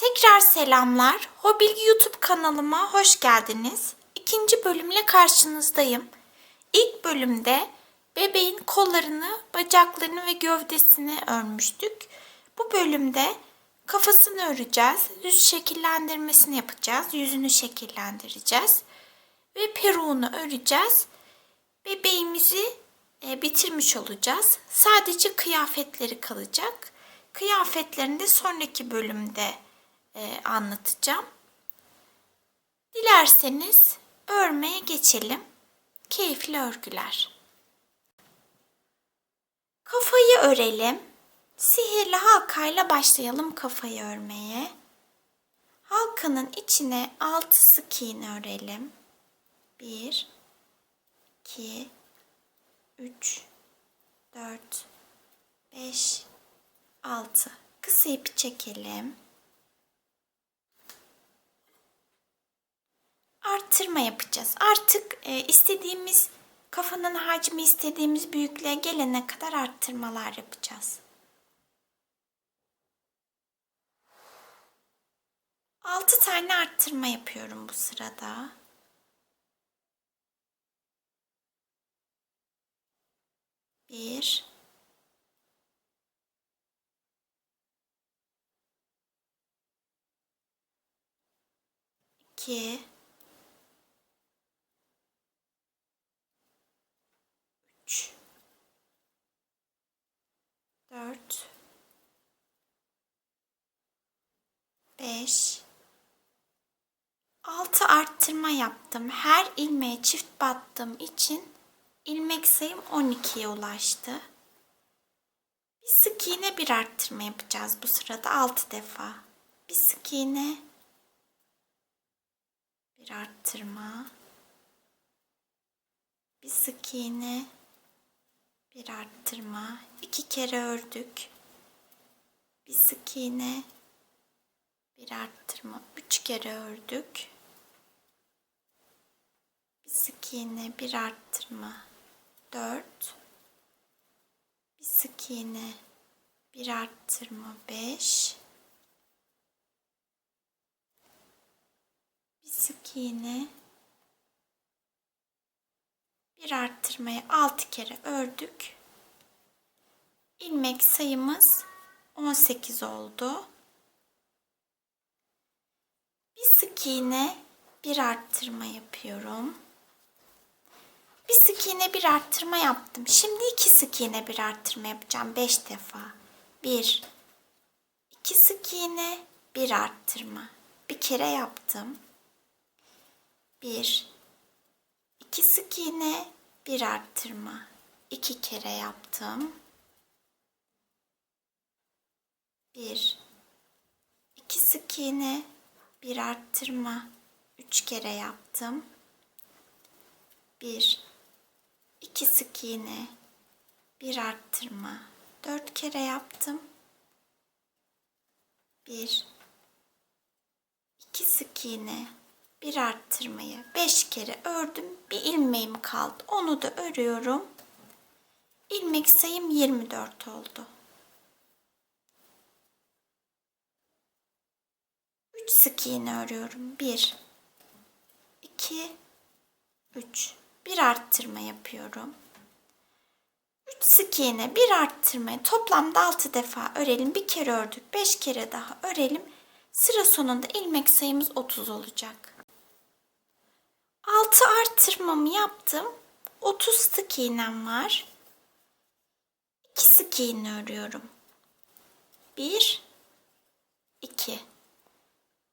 Tekrar selamlar. Hobilgi YouTube kanalıma hoş geldiniz. İkinci bölümle karşınızdayım. İlk bölümde bebeğin kollarını, bacaklarını ve gövdesini örmüştük. Bu bölümde kafasını öreceğiz. Yüz şekillendirmesini yapacağız. Yüzünü şekillendireceğiz. Ve peruğunu öreceğiz. Bebeğimizi bitirmiş olacağız. Sadece kıyafetleri kalacak. Kıyafetlerini de sonraki bölümde anlatacağım. Dilerseniz örmeye geçelim. Keyifli örgüler. Kafayı örelim. Sihirli halkayla başlayalım kafayı örmeye. Halkanın içine 6 sık iğne örelim. 1 2 3 4 5 6. Kısa ipi çekelim. Arttırma yapacağız. Artık istediğimiz kafanın hacmi istediğimiz büyüklüğe gelene kadar arttırmalar yapacağız. 6 tane arttırma yapıyorum bu sırada. Bir, iki, üç, dört, beş, 6 arttırma yaptım. Her ilmeğe çift battığım için ilmek sayım 12'ye ulaştı. Bir sık iğne bir arttırma yapacağız bu sırada 6 defa. Bir sık iğne, bir arttırma, bir sık iğne, bir arttırma, 2 kere ördük. Bir sık iğne, bir arttırma, 3 kere ördük. Bir sık iğne, bir arttırma, 4. Bir sık iğne, bir arttırma, 5. Bir sık iğne, bir arttırmayı 6 kere ördük. İlmek sayımız 18 oldu. Bir sık iğne, bir arttırma yapıyorum. Bir sık iğne, bir arttırma yaptım. Şimdi 2 sık iğne, bir arttırma yapacağım 5 defa. 1 2 sık iğne, bir arttırma. Bir kere yaptım. 1 2 sık iğne, bir arttırma. 2 kere yaptım. 1 2 sık iğne, bir arttırma. 3 kere yaptım. 1 2 sık iğne, bir arttırma. 4 kere yaptım. 1 2 sık iğne, bir arttırmayı 5 kere ördüm. Bir ilmeğim kaldı. Onu da örüyorum. İlmek sayım 24 oldu. 3 sık iğne örüyorum. 1 2 3. Bir arttırma yapıyorum. 3 sık iğne, bir arttırmayı toplamda 6 defa örelim. Bir kere ördük. 5 kere daha örelim. Sıra sonunda ilmek sayımız 30 olacak. 6 arttırmamı yaptım. 30 sık iğnem var. 2 sık iğne örüyorum. 1 2.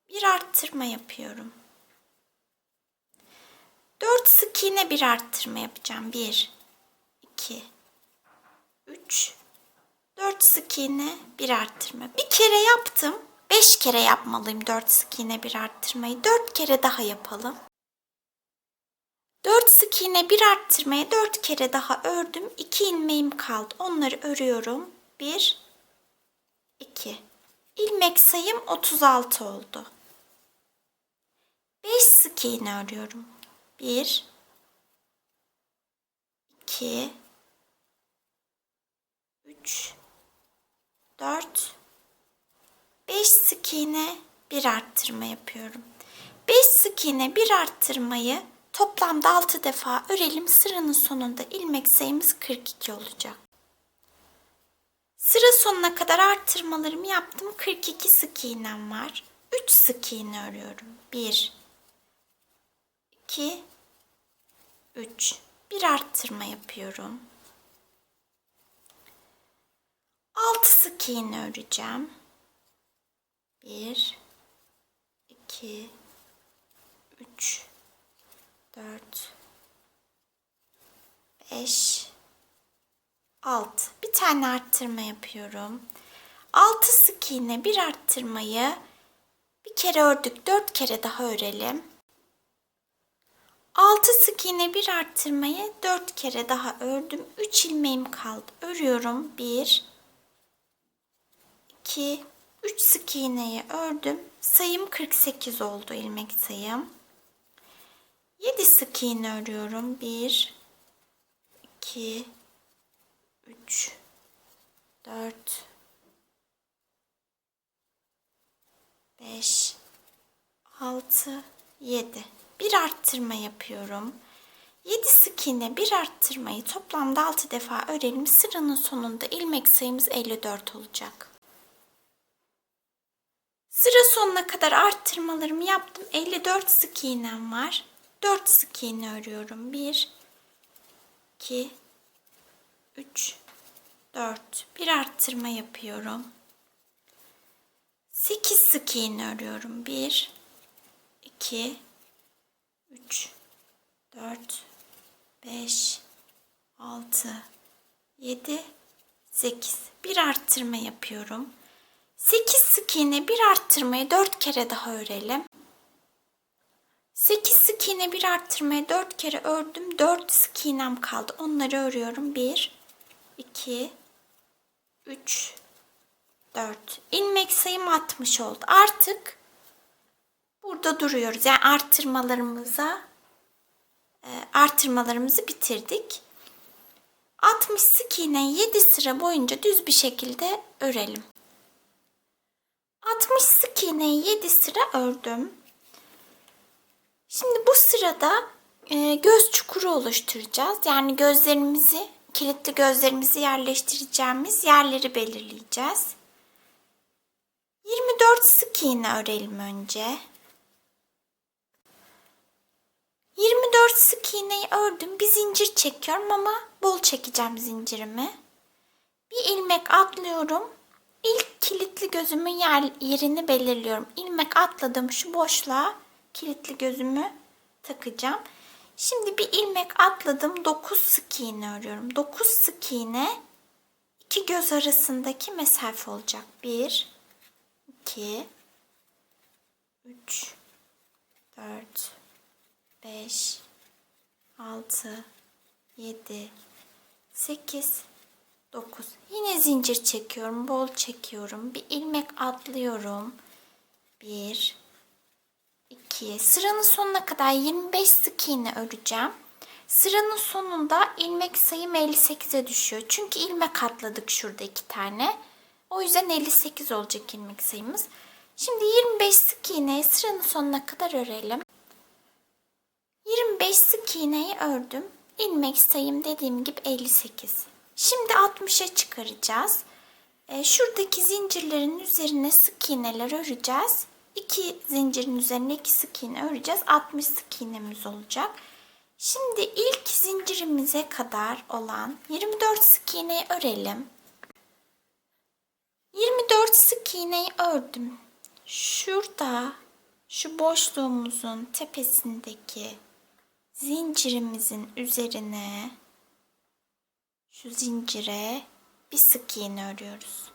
Bir arttırma yapıyorum. 4 sık iğne, bir arttırma yapacağım. 1 2 3 4 sık iğne, bir arttırma. Bir kere yaptım. 5 kere yapmalıyım 4 sık iğne, bir arttırmayı. 4 kere daha yapalım. 4 sık iğne, bir arttırmayı 4 kere daha ördüm. 2 ilmeğim kaldı. Onları örüyorum. 1 2. İlmek sayım 36 oldu. 5 sık iğne örüyorum. 1 2 3 4 5 sık iğne, bir arttırma yapıyorum. 5 sık iğne bir arttırmayı toplamda 6 defa örelim. Sıranın sonunda ilmek sayımız 42 olacak. Sıra sonuna kadar arttırmalarımı yaptım. 42 sık iğnem var. 3 sık iğne örüyorum. 1 2 3 bir arttırma yapıyorum. 6 sık iğne öreceğim. 1 2 3 4 5 6 bir tane arttırma yapıyorum. 6 sık iğne bir arttırmayı bir kere ördük, 4 kere daha örelim. 6 sık iğne bir arttırmayı 4 kere daha ördüm. 3 ilmeğim kaldı. Örüyorum. 1 2 3 sık iğneyi ördüm. Sayım 48 oldu ilmek sayım. 7 sık iğne örüyorum. 1 2 3 4 5 6 7 bir arttırma yapıyorum. 7 sık iğne bir arttırmayı toplamda 6 defa örelim. Sıranın sonunda ilmek sayımız 54 olacak. Sıra sonuna kadar arttırmalarımı yaptım. 54 sık iğnem var. 4 sık iğne örüyorum. 1 2 3 4 bir arttırma yapıyorum. 8 sık iğne örüyorum. 1 2 3 4 5 6 7 8 bir arttırma yapıyorum. 8 sık iğne bir arttırmayı 4 kere daha örelim. 8 sık iğne bir arttırmayı 4 kere ördüm. 4 sık iğnem kaldı. Onları örüyorum. 1 2 3 4 ilmek sayım 60 oldu. Artık burada duruyoruz. Yani artırmalarımızı bitirdik. 60 sık iğneyi 7 sıra boyunca düz bir şekilde örelim. 60 sık iğneyi 7 sıra ördüm. Şimdi bu sırada göz çukuru oluşturacağız. Yani kilitli gözlerimizi yerleştireceğimiz yerleri belirleyeceğiz. 24 sık iğne örelim önce. 24 sık iğneyi ördüm. Bir zincir çekiyorum ama bol çekeceğim zincirimi. Bir ilmek atlıyorum. İlk kilitli gözümün yerini belirliyorum. İlmek atladım, şu boşluğa kilitli gözümü takacağım. Şimdi bir ilmek atladım. 9 sık iğne örüyorum. 9 sık iğne iki göz arasındaki mesafe olacak. 1 2 3 4 5 6 7 8 9 yine zincir çekiyorum, bol çekiyorum, bir ilmek atlıyorum. 1 2 sıranın sonuna kadar 25 sık iğne öreceğim. Sıranın sonunda ilmek sayım 58'e düşüyor. Çünkü ilmek atladık şurada 2 tane. O yüzden 58 olacak ilmek sayımız. Şimdi 25 sık iğneyi sıranın sonuna kadar örelim. 25 sık iğneyi ördüm. İlmek sayım dediğim gibi 58. Şimdi 60'a çıkaracağız. Şuradaki zincirlerin üzerine sık iğneler öreceğiz. 2 zincirin üzerine 2 sık iğne öreceğiz. 60 sık iğnemiz olacak. Şimdi ilk zincirimize kadar olan 24 sık iğneyi örelim. 24 sık iğneyi ördüm. Şurada şu boşluğumuzun tepesindeki zincirimizin üzerine şu zincire bir sık iğne örüyoruz.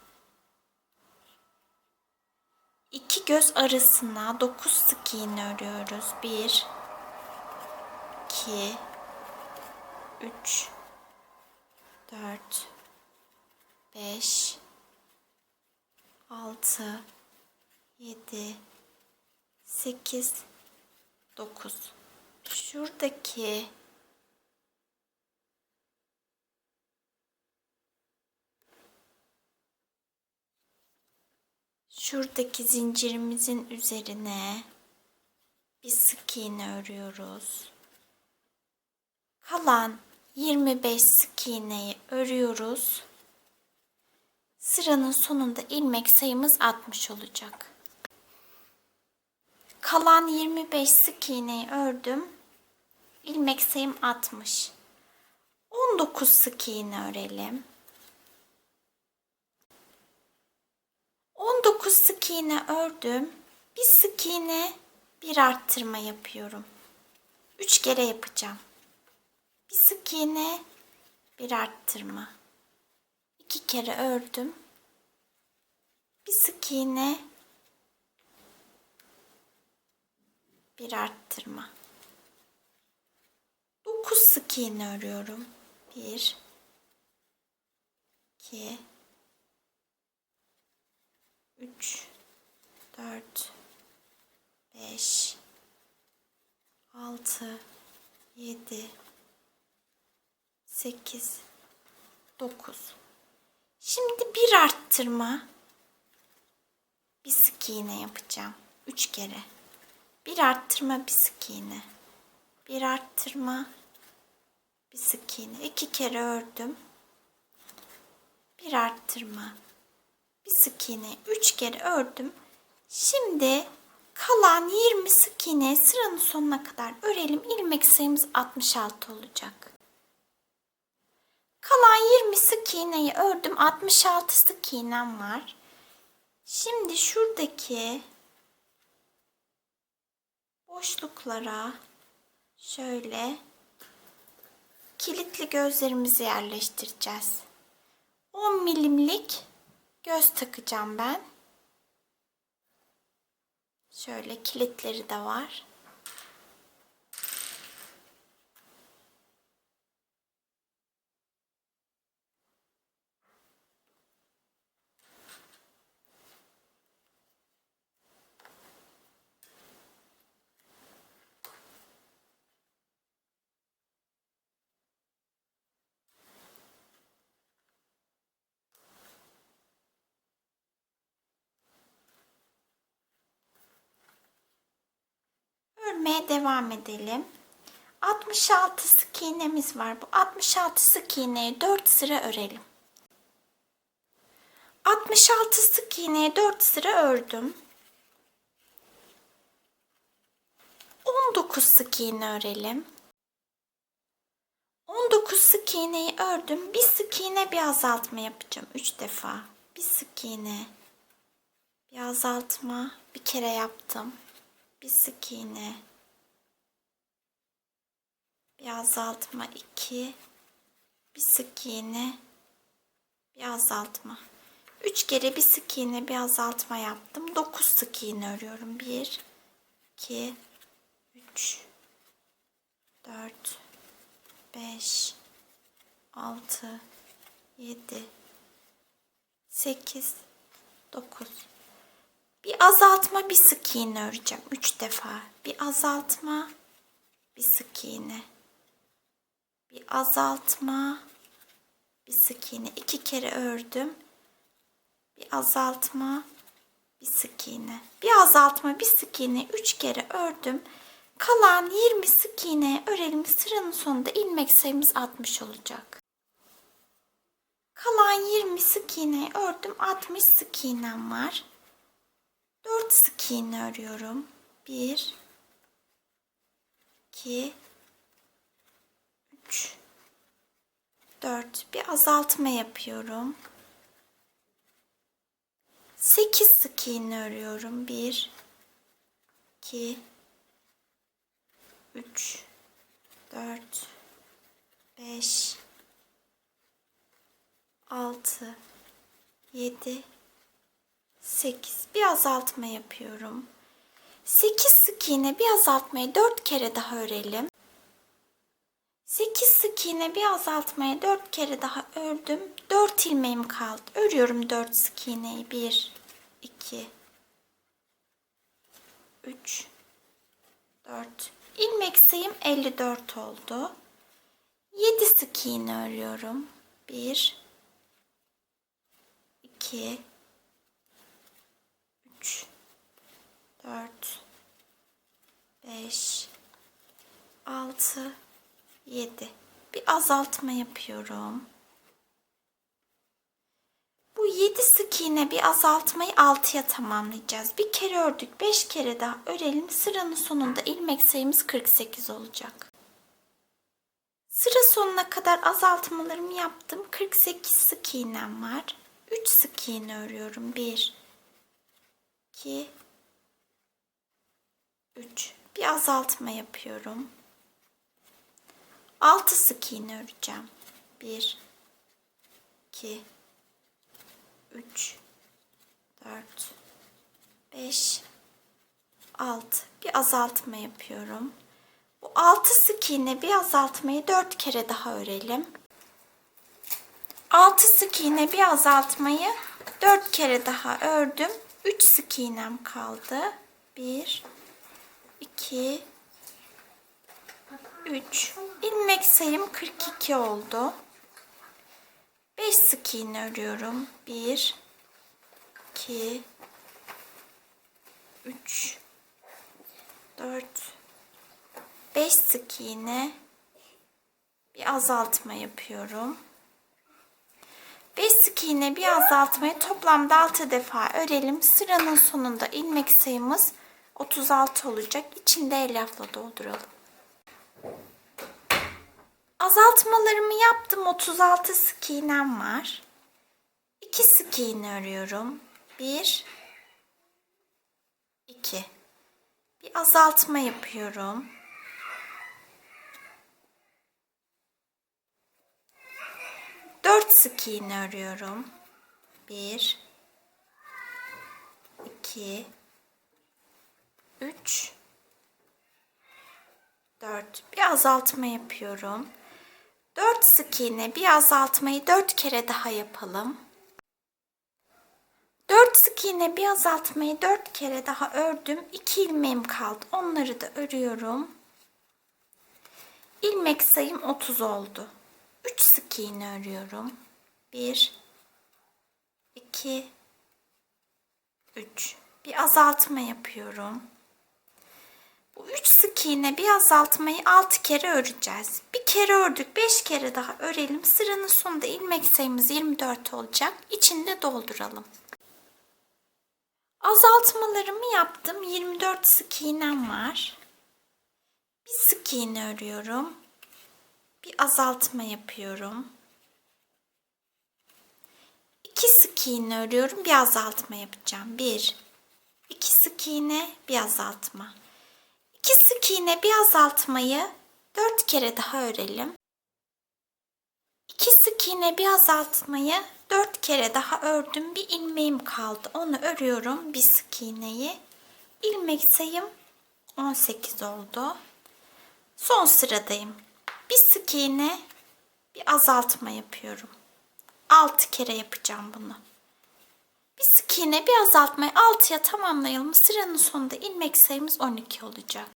İki göz arasına 9 sık iğne örüyoruz. 1 2 3 4 5 6 7 8 9 şuradaki zincirimizin üzerine bir sık iğne örüyoruz. Kalan 25 sık iğneyi örüyoruz. Sıranın sonunda ilmek sayımız 60 olacak. Kalan 25 sık iğneyi ördüm. İlmek sayım 60. 19 sık iğne örelim. 19 sık iğne ördüm. Bir sık iğne, bir arttırma yapıyorum. 3 kere yapacağım. Bir sık iğne, bir arttırma. 2 kere ördüm. Bir sık iğne, bir arttırma. 9 sık iğne örüyorum. 1 2 3 4 5 6 7 8 9. Şimdi bir arttırma, bir sık iğne yapacağım. 3 kere. Bir arttırma, bir sık iğne. Bir arttırma, bir sık iğne. 2 kere ördüm. Bir arttırma, bir sık iğne. 3 kere ördüm. Şimdi kalan 20 sık iğneyi sıranın sonuna kadar örelim. İlmek sayımız 66 olacak. Kalan 20 sık iğneyi ördüm. 66 sık iğnem var. Şimdi şuradaki boşluklara şöyle kilitli gözlerimizi yerleştireceğiz. 10 milimlik göz takacağım ben. Şöyle kilitleri de var. Örmeye devam edelim. 66 sık iğnemiz var. Bu 66 sık iğneyi 4 sıra örelim. 66 sık iğneyi 4 sıra ördüm. 19 sık iğne örelim. 19 sık iğneyi ördüm. Bir sık iğne, bir azaltma yapacağım 3 defa. Bir sık iğne, bir azaltma, bir kere yaptım. Bir sık iğne, bir azaltma 2, bir sık iğne, bir azaltma. 3 kere bir sık iğne, bir azaltma yaptım. 9 sık iğne örüyorum. 1 2 3 4 5 6 7 8 9. Bir azaltma, bir sık iğne öreceğim 3 defa. Bir azaltma, bir sık iğne. Bir azaltma, bir sık iğne. 2 kere ördüm. Bir azaltma, bir sık iğne. Bir azaltma, bir sık iğne. 3 kere ördüm. Kalan 20 sık iğne örelim. Sıranın sonunda ilmek sayımız 60 olacak. Kalan 20 sık iğne ördüm. 60 sık iğnem var. 4 sık iğne örüyorum. 1 2 3 4. Bir azaltma yapıyorum. 8 sık iğne örüyorum. 1 2 3 4 5 6 7 8. Bir azaltma yapıyorum. 8 sık iğne, bir azaltmayı 4 kere daha örelim. 8 sık iğne, bir azaltmayı 4 kere daha ördüm. 4 ilmeğim kaldı. Örüyorum 4 sık iğneyi. 1 2 3 4. İlmek sayım 54 oldu. 7 sık iğne örüyorum. 1 2 6, 7. Bir azaltma yapıyorum. Bu 7 sık iğne bir azaltmayı 6'ya tamamlayacağız. Bir kere ördük, 5 kere daha örelim. Sıranın sonunda ilmek sayımız 48 olacak. Sıra sonuna kadar azaltmalarımı yaptım. 48 sık iğnem var. 3 sık iğne örüyorum. 1, 2, 3. Bir azaltma yapıyorum. 6 sık iğne öreceğim. 1, 2, 3, 4, 5, 6. Bir azaltma yapıyorum. Bu 6 sık iğne bir azaltmayı 4 kere daha örelim. 6 sık iğne bir azaltmayı 4 kere daha ördüm. 3 sık iğnem kaldı. 1, 2, 3. İlmek sayım 42 oldu. 5 sık iğne örüyorum. 1, 2, 3, 4, 5 sık iğne bir azaltma yapıyorum. 5 sık iğne bir azaltmayı toplamda 6 defa örelim. Sıranın sonunda ilmek sayımız 36 olacak. İçinde elyafla dolduralım. Azaltmalarımı yaptım. 36 sık iğnem var. 2 sık iğne örüyorum. 1, 2. Bir azaltma yapıyorum. 4 sık iğne örüyorum. 1, 2, 3, 4. Bir azaltma yapıyorum. 4 sık iğne bir azaltmayı 4 kere daha yapalım. 4 sık iğne bir azaltmayı 4 kere daha ördüm. 2 ilmeğim kaldı. Onları da örüyorum. İlmek sayım 30 oldu. 3 sık iğne örüyorum. 1, 2, 3. Bir azaltma yapıyorum. Bu 3 sık iğne bir azaltmayı 6 kere öreceğiz. Bir kere ördük, 5 kere daha örelim. Sıranın sonunda ilmek sayımız 24 olacak. İçinde dolduralım. Azaltmalarımı yaptım. 24 sık iğnem var. Bir sık iğne örüyorum. Bir azaltma yapıyorum. 2 sık iğne örüyorum. Bir azaltma yapacağım. 1, 2 sık iğne, bir azaltma. 2 sık iğne bir azaltmayı 4 kere daha örelim. 2 sık iğne bir azaltmayı 4 kere daha ördüm. Bir ilmeğim kaldı. Onu örüyorum. Bir sık iğneyi. İlmek sayım 18 oldu. Son sıradayım. Bir sık iğne, bir azaltma yapıyorum. 6 kere yapacağım bunu. Bir sık iğne, bir azaltmayı 6'ya tamamlayalım. Sıranın sonunda ilmek sayımız 12 olacak.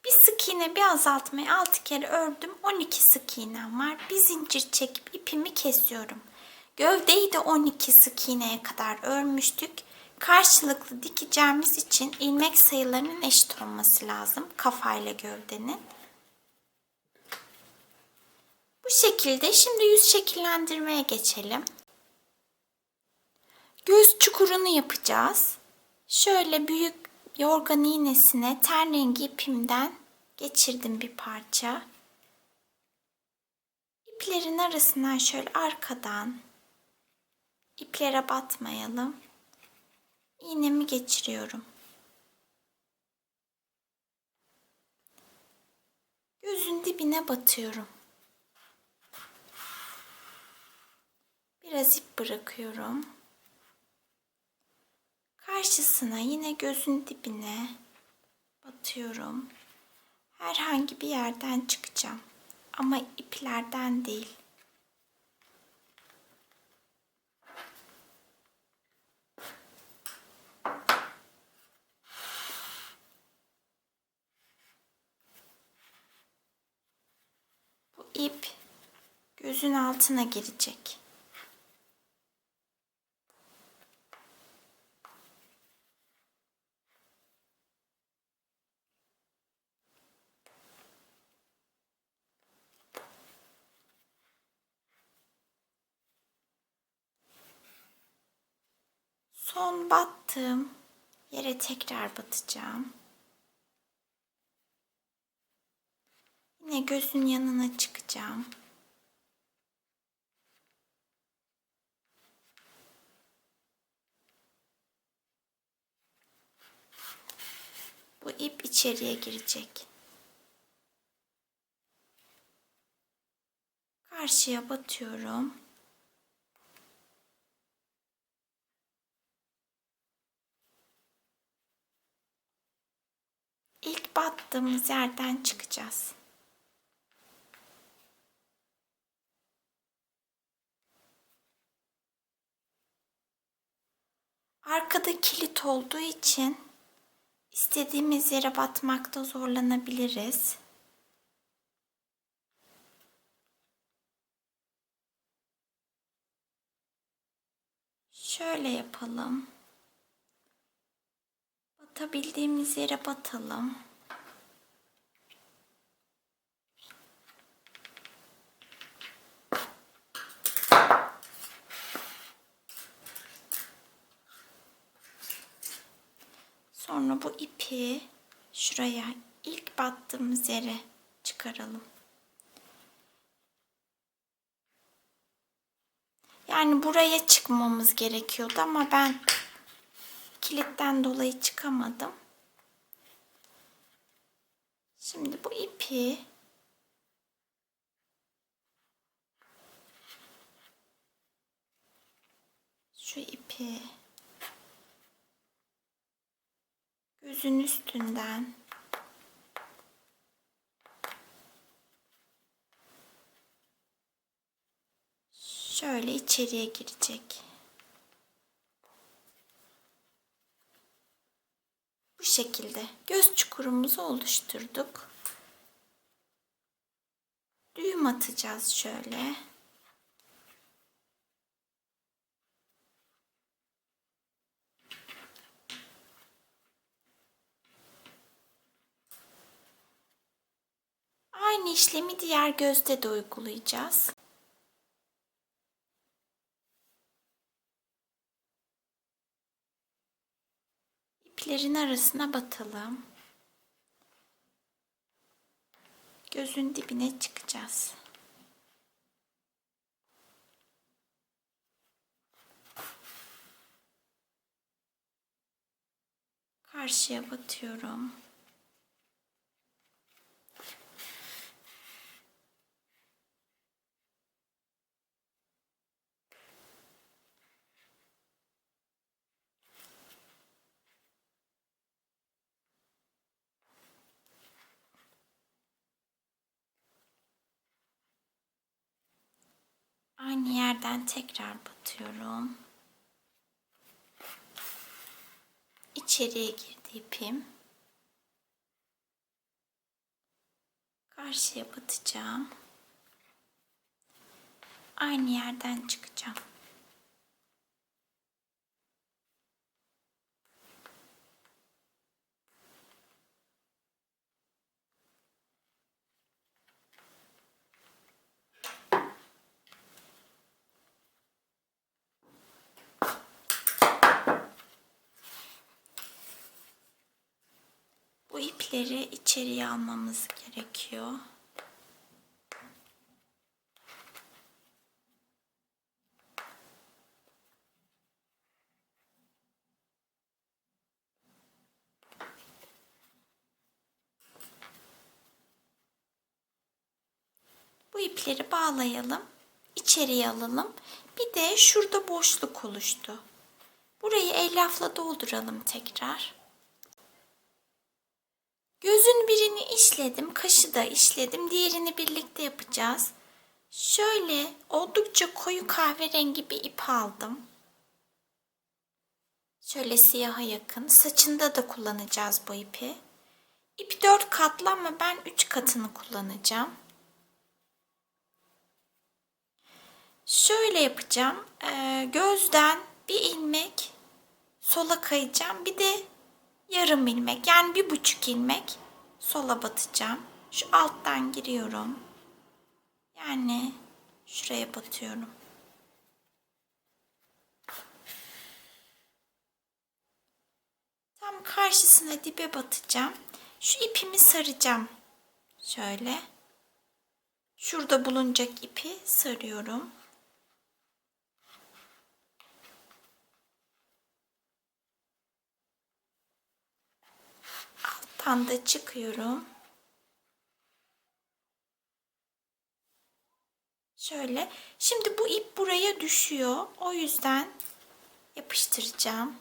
Bir sık iğne, bir azaltmayı 6 kere ördüm. 12 sık iğnem var. Bir zincir çekip ipimi kesiyorum. Gövdeyi de 12 sık iğneye kadar örmüştük. Karşılıklı dikeceğimiz için ilmek sayılarının eşit olması lazım. Kafa ile gövdenin. Bu şekilde şimdi yüz şekillendirmeye geçelim. Göz çukurunu yapacağız. Şöyle büyük yorgan iğnesine ten rengi ipimden geçirdim bir parça. İplerin arasından şöyle arkadan, iplere batmayalım, iğnemi geçiriyorum. Gözün dibine batıyorum. Biraz ip bırakıyorum. Karşısına yine gözün dibine batıyorum. Herhangi bir yerden çıkacağım. Ama iplerden değil. Bu ip gözün altına girecek. Son battığım yere tekrar batacağım. Yine gözün yanına çıkacağım. Bu ip içeriye girecek. Karşıya batıyorum. İlk battığımız yerden çıkacağız. Arkada kilit olduğu için istediğimiz yere batmakta zorlanabiliriz. Şöyle yapalım. Batabildiğimiz yere batalım. Sonra bu ipi şuraya ilk battığımız yere çıkaralım. Yani buraya çıkmamız gerekiyordu ama ben kilitten dolayı çıkamadım. Şimdi bu ipi şu ipi gözün üstünden şöyle içeriye girecek. Bu şekilde göz çukurumuzu oluşturduk. Düğüm atacağız şöyle. Aynı işlemi diğer gözde de uygulayacağız. İplerin arasına batalım. Gözün dibine çıkacağız. Karşıya batıyorum. Aynı yerden tekrar batıyorum. İçeriye girdi ipim. Karşıya batacağım. Aynı yerden çıkacağım. Bu ipleri içeriye almamız gerekiyor. Bu ipleri bağlayalım. İçeriye alalım. Bir de şurada boşluk oluştu. Burayı elyafla dolduralım tekrar. Gözün birini işledim, kaşı da işledim. Diğerini birlikte yapacağız. Şöyle oldukça koyu kahverengi bir ip aldım. Şöyle siyaha yakın. Saçında da kullanacağız bu ipi. İp 4 katlı ama ben 3 katını kullanacağım. Şöyle yapacağım. Gözden bir ilmek sola kayacağım. Bir de yarım ilmek, yani 1,5 ilmek sola batacağım. Şu alttan giriyorum. Yani şuraya batıyorum. karşısına dibe batacağım. Şu ipimi saracağım. Şöyle. Şurada bulunacak ipi sarıyorum. Alttan da çıkıyorum. Şöyle. Şimdi bu ip buraya düşüyor. O yüzden yapıştıracağım.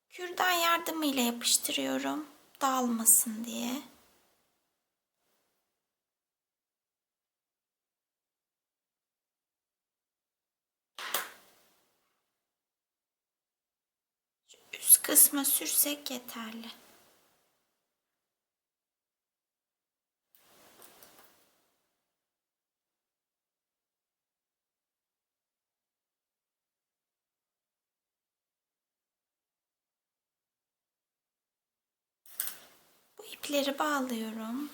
Kürdan yardımıyla yapıştırıyorum. Dağılmasın diye. Şu üst kısma sürsek yeterli. Bu ipleri bağlıyorum.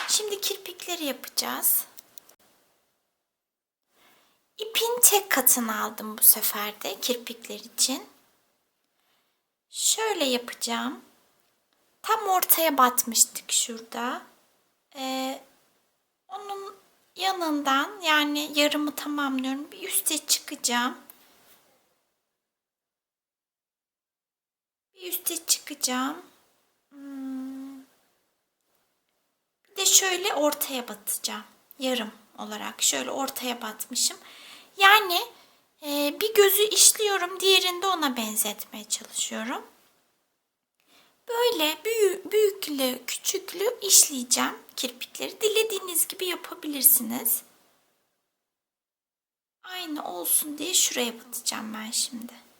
Şimdi kirpikleri yapacağız. İpin tek katını aldım bu sefer de kirpikler için. Şöyle yapacağım. Tam ortaya batmıştık şurada. Onun yanından, yani yarımı tamamlıyorum. Bir üste çıkacağım. Bir üste çıkacağım. Bir de şöyle ortaya batacağım. Yarım olarak şöyle ortaya batmışım. Yani bir gözü işliyorum, diğerini de ona benzetmeye çalışıyorum. Böyle büyüklü küçüklü işleyeceğim kirpikleri. Dilediğiniz gibi yapabilirsiniz. Aynı olsun diye şuraya batacağım ben şimdi.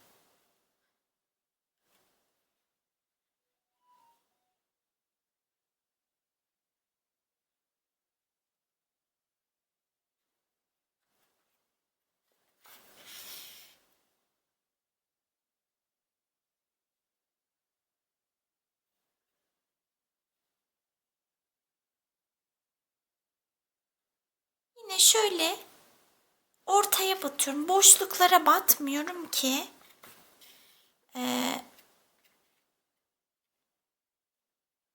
Yine şöyle ortaya batıyorum. Boşluklara batmıyorum ki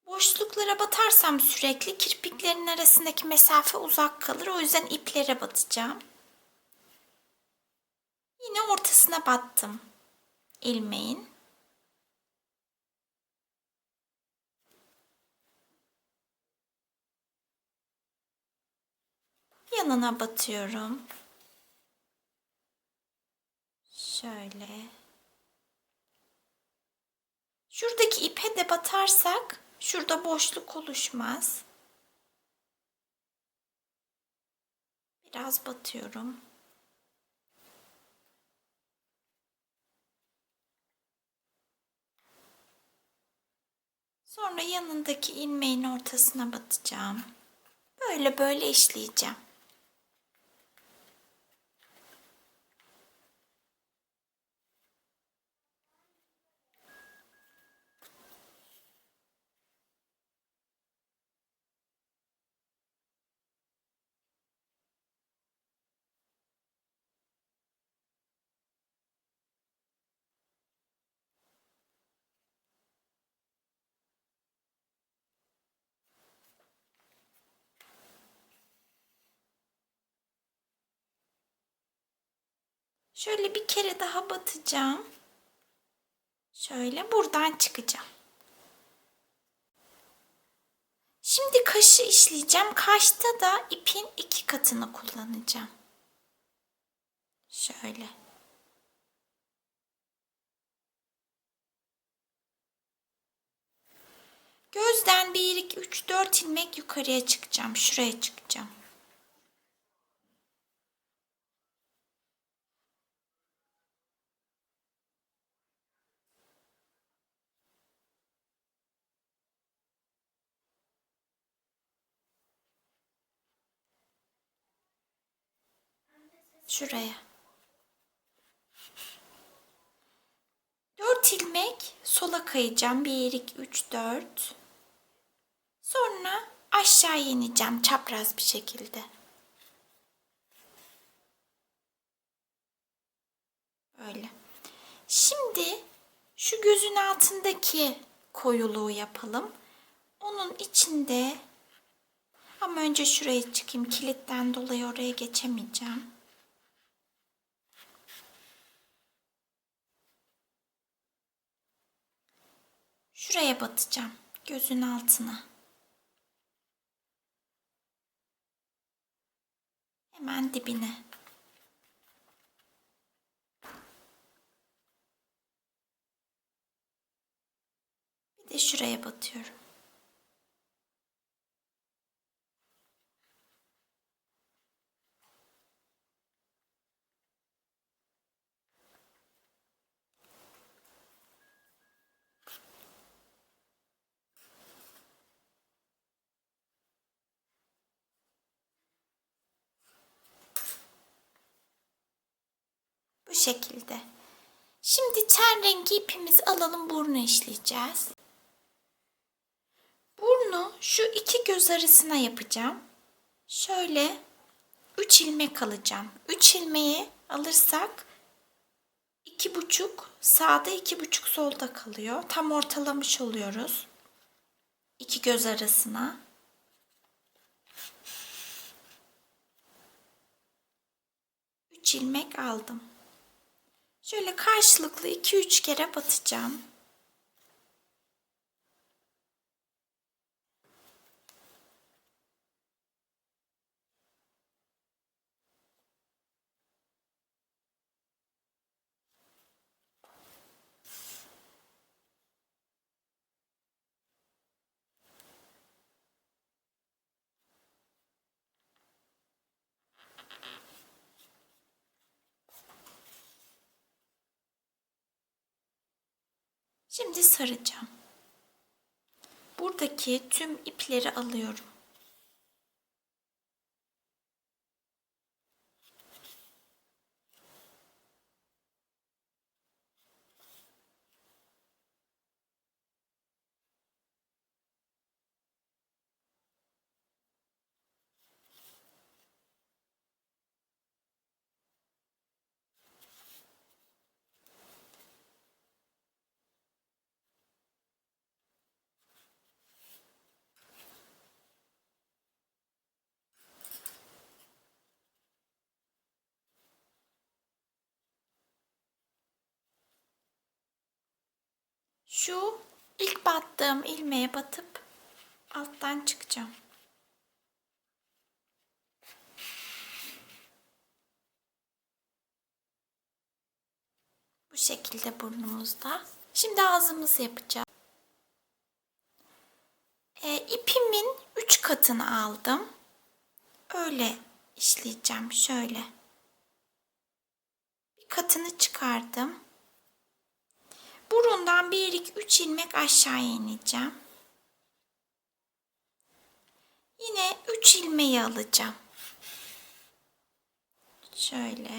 boşluklara batarsam sürekli kirpiklerin arasındaki mesafe uzak kalır. O yüzden iplere batacağım. Yine ortasına battım ilmeğin. Yanına batıyorum. Şöyle. Şuradaki ipe de batarsak şurada boşluk oluşmaz. Biraz batıyorum. Sonra yanındaki ilmeğin ortasına batacağım. Böyle işleyeceğim. Şöyle bir kere daha batacağım. Şöyle buradan çıkacağım. Şimdi kaşı işleyeceğim. Kaşta da ipin 2 katını kullanacağım. Şöyle. Gözden 1, 2, 3, 4 ilmek yukarıya çıkacağım. Şuraya çıkacağım. Şuraya. 4 ilmek sola kayacağım. 1, 2, 3, 4. Sonra aşağı ineceğim çapraz bir şekilde. Böyle. Şimdi şu gözün altındaki koyuluğu yapalım. Onun içinde ama önce şuraya çıkayım. Kilitten dolayı oraya geçemeyeceğim. Şuraya batacağım. Gözün altına. Hemen dibine. Bir de şuraya batıyorum. Bu şekilde. Şimdi ten rengi ipimizi alalım, burnu işleyeceğiz. Burnu şu iki göz arasına yapacağım. Şöyle 3 ilmek alacağım. 3 ilmeği alırsak 2,5 sağda 2,5 solda kalıyor. Tam ortalamış oluyoruz. İki göz arasına. Üç ilmek aldım. Şöyle karşılıklı 2-3 kere batacağım. Şimdi saracağım. Buradaki tüm ipleri alıyorum. Şu ilk battığım ilmeğe batıp alttan çıkacağım. Bu şekilde burnumuzda. Şimdi ağzımızı yapacağım. İpimin 3 katını aldım. Öyle işleyeceğim. Şöyle. Bir katını çıkardım. Burundan 1, 2, 3 ilmek aşağıya ineceğim. Yine 3 ilmeği alacağım. Şöyle.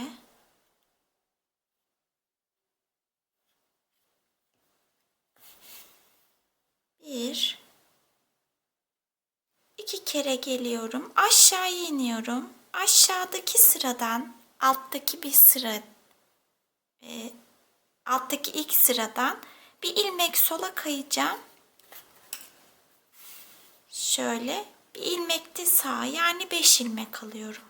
Bir. 2 kere geliyorum. Aşağıya iniyorum. Aşağıdaki sıradan alttaki bir sıra alttaki ilk sıradan bir ilmek sola kayacağım. Şöyle bir ilmek de sağa, yani 5 ilmek alıyorum.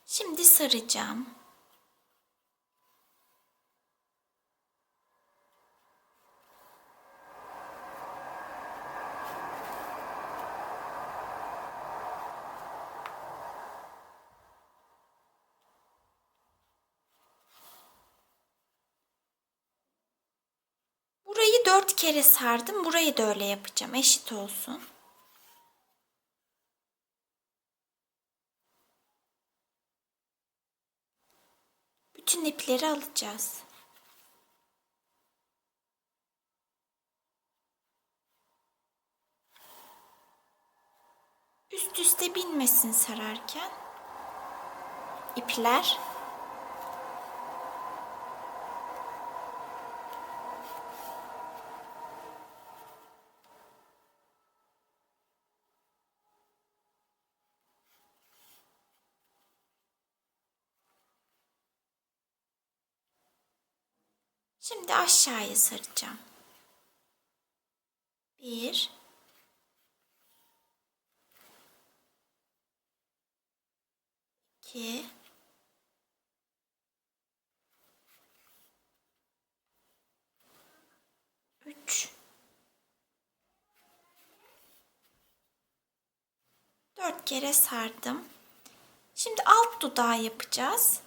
Şimdi saracağım. Burayı 4 kere sardım. Burayı da öyle yapacağım. Eşit olsun. Bütün ipleri alacağız. üst üste binmesin sararken ipler. Şimdi aşağıya saracağım. 1 2 3 4 kere sardım. Şimdi alt dudağı yapacağız.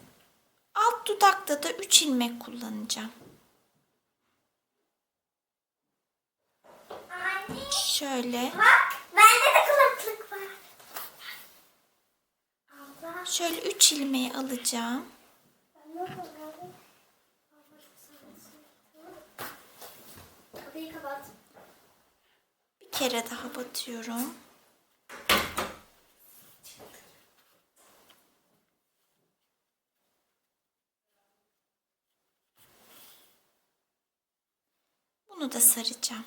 Alt dudakta da 3 ilmek kullanacağım. Şöyle. Bak, bende de kulaklık var. Abla. Şöyle 3 ilmeği alacağım. Kapıyı kapat. Bir kere daha batıyorum. Bunu da saracağım.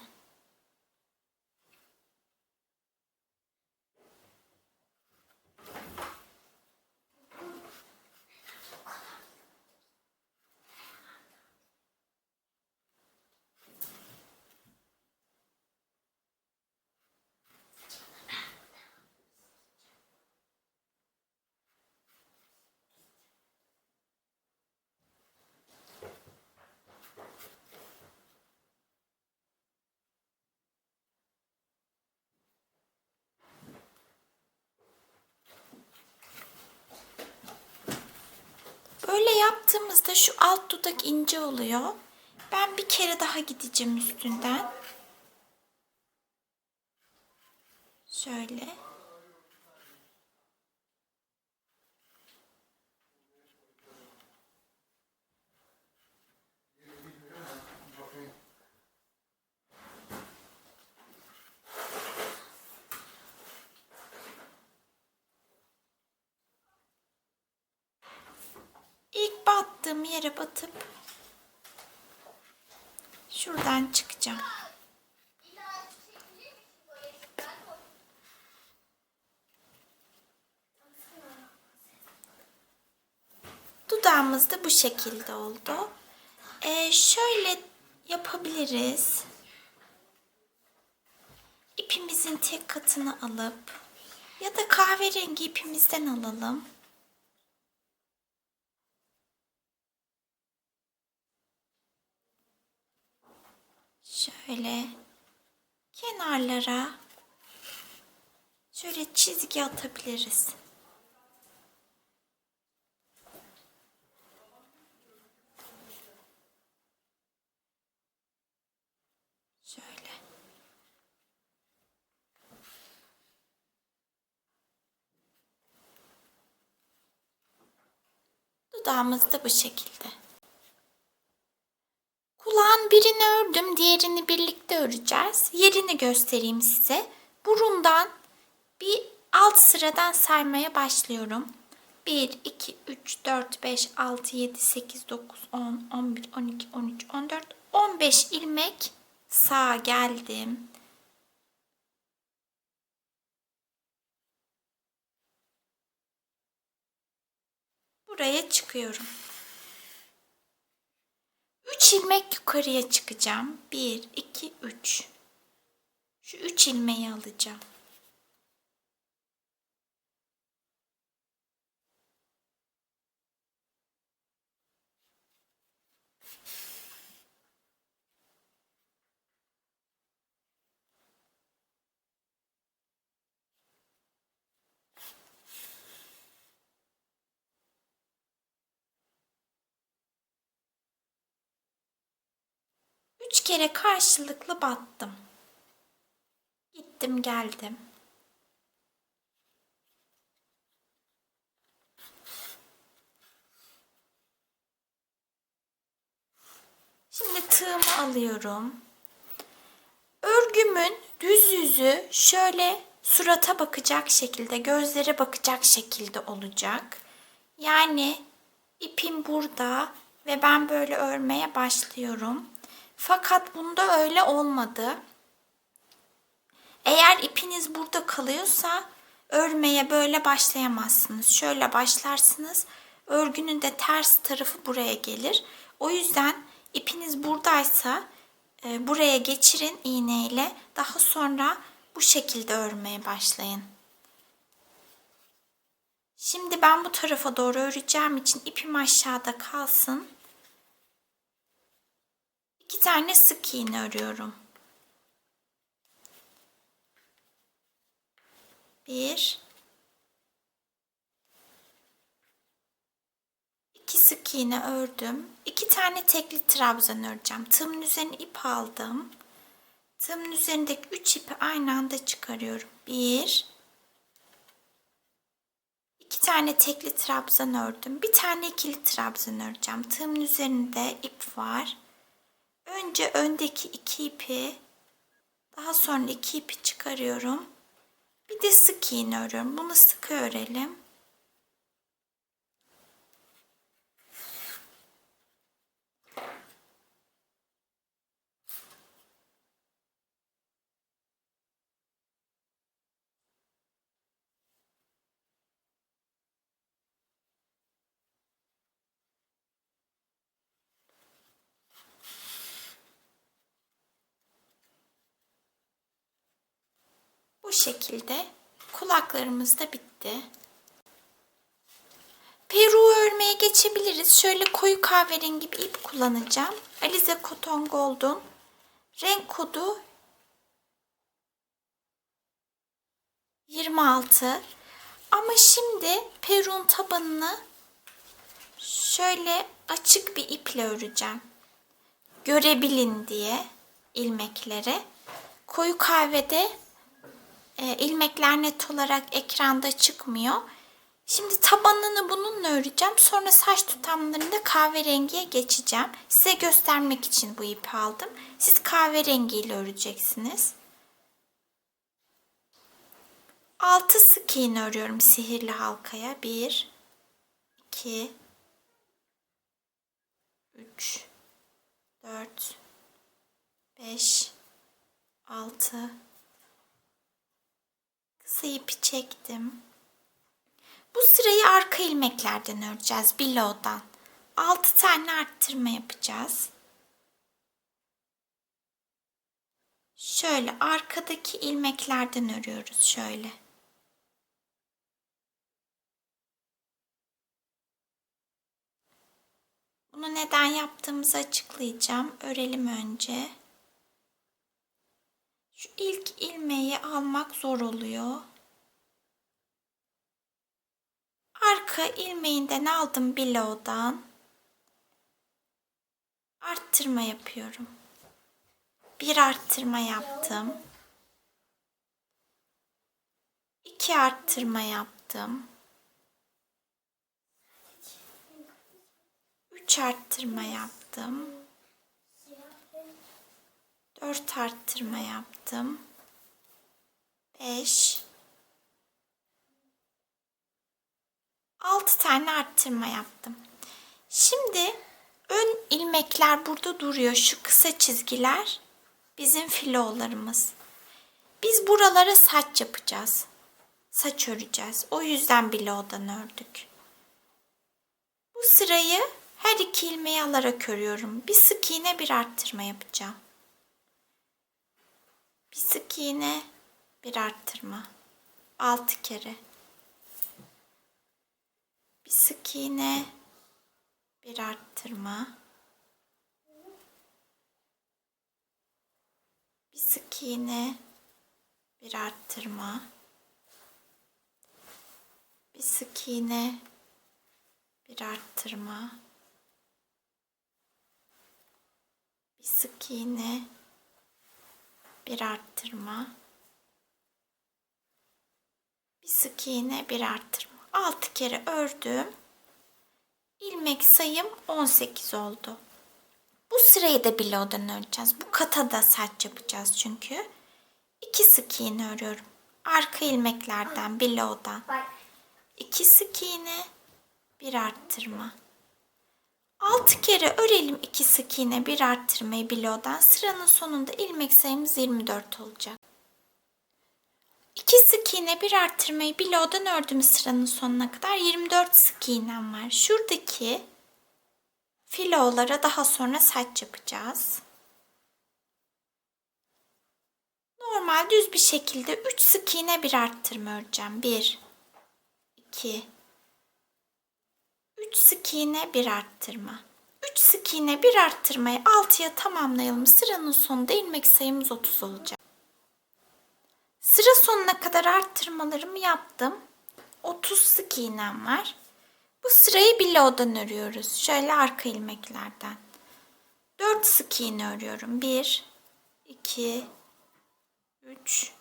Böyle yaptığımızda şu alt dudak ince oluyor. Ben bir kere daha gideceğim üstünden. Şöyle. İlk battığım yere batıp şuradan çıkacağım. Dudağımız da bu şekilde oldu. Şöyle yapabiliriz. İpimizin tek katını alıp ya da kahverengi ipimizden alalım. Şöyle kenarlara şöyle çizgi atabiliriz. Şöyle. Dudağımız da bu şekilde. Kulağın birini ördüm, diğerini birlikte öreceğiz. Yerini göstereyim size. Burundan bir alt sıradan saymaya başlıyorum. 1, 2, 3, 4, 5, 6, 7, 8, 9, 10, 11, 12, 13, 14, 15 ilmek sağa geldim. Buraya çıkıyorum. 3 ilmek yukarıya çıkacağım. 1, 2, 3. Şu 3 ilmeği alacağım. Üç kere karşılıklı battım. Gittim geldim. Şimdi tığımı alıyorum. Örgümün düz yüzü şöyle surata bakacak şekilde, gözlere bakacak şekilde olacak. Yani ipim burada ve ben böyle örmeye başlıyorum. Fakat bunda öyle olmadı. Eğer ipiniz burada kalıyorsa örmeye böyle başlayamazsınız. Şöyle başlarsınız. Örgünün de ters tarafı buraya gelir. O yüzden ipiniz buradaysa buraya geçirin iğneyle. Daha sonra bu şekilde örmeye başlayın. Şimdi ben bu tarafa doğru öreceğim için ipim aşağıda kalsın. 2 tane sık iğne örüyorum. 1 2 sık iğne ördüm. 2 tane tekli trabzan öreceğim. Tığımın üzerine ip aldım. Tığımın üzerindeki 3 ipi aynı anda çıkarıyorum. 1 2 tane tekli trabzan ördüm. Bir tane ikili trabzan öreceğim. Tığımın üzerinde ip var. Önce öndeki 2 ipi, daha sonra 2 ipi çıkarıyorum. Bir de sık iğne örüyorum. Bunu sık örelim. Bu şekilde kulaklarımız da bitti. Peruğu örmeye geçebiliriz. Şöyle koyu kahverengi bir ip kullanacağım. Alize Cotton Gold'un renk kodu 26. Ama şimdi peruğun tabanını şöyle açık bir iple öreceğim. Görebilin diye ilmekleri. Koyu kahvede ilmekler net olarak ekranda çıkmıyor. Şimdi tabanını bununla öreceğim. Sonra saç tutamlarını da kahverengiye geçeceğim. Size göstermek için bu ipi aldım. Siz kahverengiyle öreceksiniz. 6 sık iğne örüyorum sihirli halkaya. 1 2 3 4 5 6 kısa ipi çektim. Bu sırayı arka ilmeklerden öreceğiz. Bilow'dan. 6 tane arttırma yapacağız. Şöyle arkadaki ilmeklerden örüyoruz. Şöyle. Bunu neden yaptığımızı açıklayacağım. Örelim önce. Şu ilk ilmeği almak zor oluyor. Arka ilmeğinden aldım bilow'dan. Arttırma yapıyorum. Bir arttırma yaptım. 2 arttırma yaptım. 3 arttırma yaptım. 4 arttırma yaptım. 5 6 tane arttırma yaptım. Şimdi ön ilmekler burada duruyor. Şu kısa çizgiler bizim filolarımız. Biz buralara saç yapacağız. Saç öreceğiz. O yüzden bilow'dan ördük. Bu sırayı her iki ilmeği alarak örüyorum. Bir sık iğne, bir arttırma yapacağım. Bir sık iğne, bir arttırma. 6 kere. Bir sık iğne, bir arttırma. Bir sık iğne, bir arttırma. Bir sık iğne, bir arttırma. Bir sık iğne, bir arttırma. Bir sık iğne, bir arttırma. 6 kere ördüm. İlmek sayım 18 oldu. Bu sırayı da bilow'dan öreceğiz. Bu kata da saç yapacağız çünkü. 2 sık iğne örüyorum. Arka ilmeklerden below'dan Bak. 2 sık iğne, 1 arttırma. 6 kere örelim 2 sık iğne, 1 arttırmayı below'dan. Sıranın sonunda ilmek sayımız 24 olacak. 2 sık iğne, 1 arttırmayı below'dan ördüm sıranın sonuna kadar. 24 sık iğnem var. Şuradaki filolara daha sonra saç yapacağız. Normal düz bir şekilde 3 sık iğne, 1 arttırma öreceğim. 1 2 3 sık iğne, 1 arttırma. 3 sık iğne, 1 arttırmayı 6'ya tamamlayalım. Sıranın sonunda ilmek sayımız 30 olacak. Sıra sonuna kadar arttırmalarımı yaptım. 30 sık iğnem var. Bu sırayı below'dan örüyoruz. Şöyle arka ilmeklerden. 4 sık iğne örüyorum. 1 2 3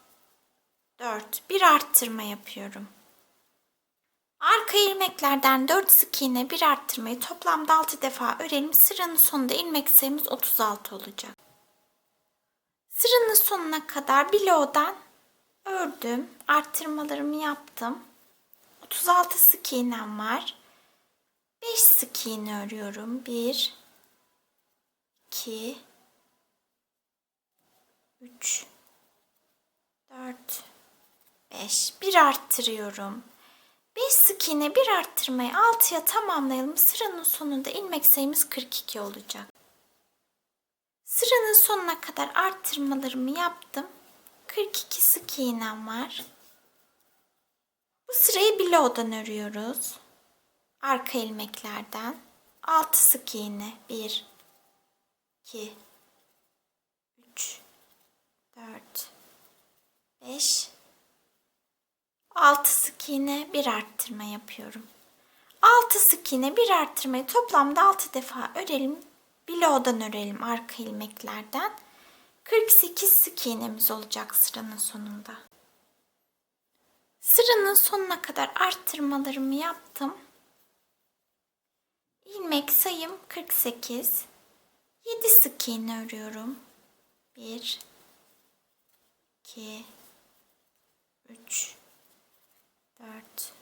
4. 1 arttırma yapıyorum. Arka ilmeklerden 4 sık iğne, 1 arttırmayı toplamda 6 defa örelim. Sıranın sonunda ilmek sayımız 36 olacak. Sıranın sonuna kadar below'dan ördüm. Arttırmalarımı yaptım. 36 sık iğnem var. 5 sık iğne örüyorum. 1 2 3 4 5. 1 arttırıyorum. 5 sık iğne, 1 arttırmayı 6'ya tamamlayalım. Sıranın sonunda ilmek sayımız 42 olacak. Sıranın sonuna kadar arttırmalarımı yaptım. 42 sık iğnem var. Bu sırayı below'dan örüyoruz. Arka ilmeklerden 6 sık iğne. 1 2 3 4 5 6 sık iğne, 1 arttırma yapıyorum. 6 sık iğne, 1 arttırmayı toplamda 6 defa örelim. Below'dan örelim arka ilmeklerden. 48 sık iğnemiz olacak sıranın sonunda. Sıranın sonuna kadar arttırmalarımı yaptım. İlmek sayım 48. 7 sık iğne örüyorum. 1 2 3 4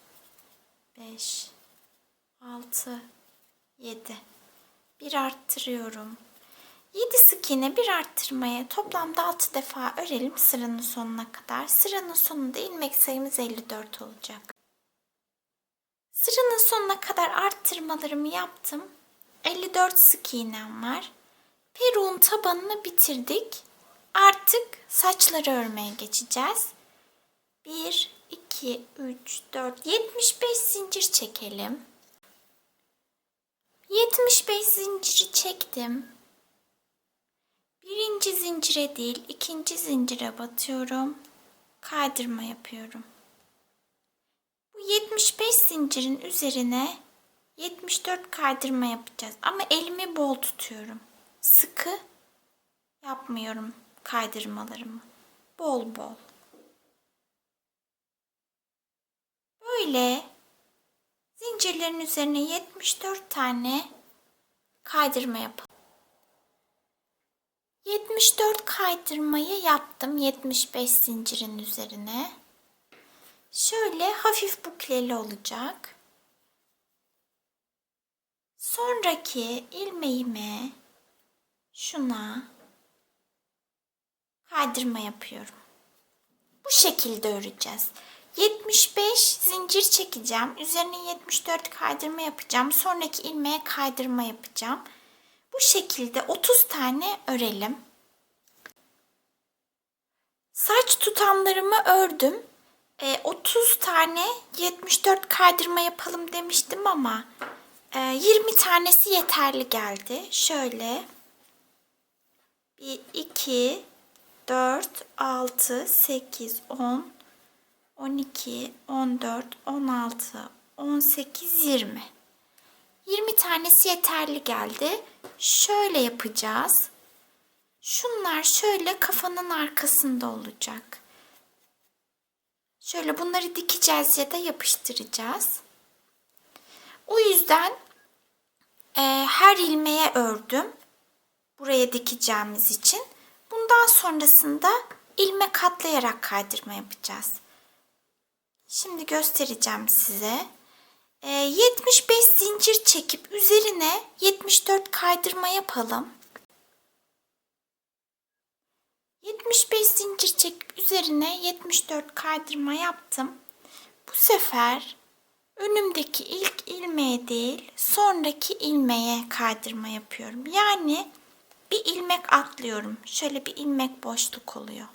5 6 7. 1 arttırıyorum. 7 sık iğne, 1 arttırmaya toplamda 6 defa örelim sıranın sonuna kadar. Sıranın sonunda ilmek sayımız 54 olacak. Sıranın sonuna kadar arttırmalarımı yaptım. 54 sık iğnem var. Peruğun tabanını bitirdik. Artık saçları örmeye geçeceğiz. 1 2 3 4 75 zincir çekelim. 75 zinciri çektim. Birinci zincire değil, ikinci zincire batıyorum. Kaydırma yapıyorum. Bu 75 zincirin üzerine 74 kaydırma yapacağız. Ama elimi bol tutuyorum. Sıkı yapmıyorum kaydırmalarımı. Bol bol. Böyle zincirlerin üzerine 74 tane kaydırma yapalım. 74 kaydırmayı yaptım 75 zincirin üzerine. Şöyle hafif bukleli olacak. Sonraki ilmeğime şuna kaydırma yapıyorum. Bu şekilde öreceğiz. 75 zincir çekeceğim. Üzerine 74 kaydırma yapacağım. Sonraki ilmeğe kaydırma yapacağım. Bu şekilde 30 tane örelim. Saç tutamlarımı ördüm. 30 tane 74 kaydırma yapalım demiştim ama 20 tanesi yeterli geldi. Şöyle 1, 2, 4, 6, 8, 10, 12, 14, 16, 18, 20. 20 tanesi yeterli geldi. Şöyle yapacağız. Şunlar şöyle kafanın arkasında olacak. Şöyle bunları dikeceğiz ya da yapıştıracağız. O yüzden her ilmeğe ördüm. Buraya dikeceğimiz için. Bundan sonrasında ilmek katlayarak kaydırma yapacağız. Şimdi göstereceğim size. 75 zincir çekip üzerine 74 kaydırma yapalım. 75 zincir çekip üzerine 74 kaydırma yaptım. Bu sefer önümdeki ilk ilmeğe değil, sonraki ilmeğe kaydırma yapıyorum. Yani bir ilmek atlıyorum. Şöyle bir ilmek boşluk oluyor.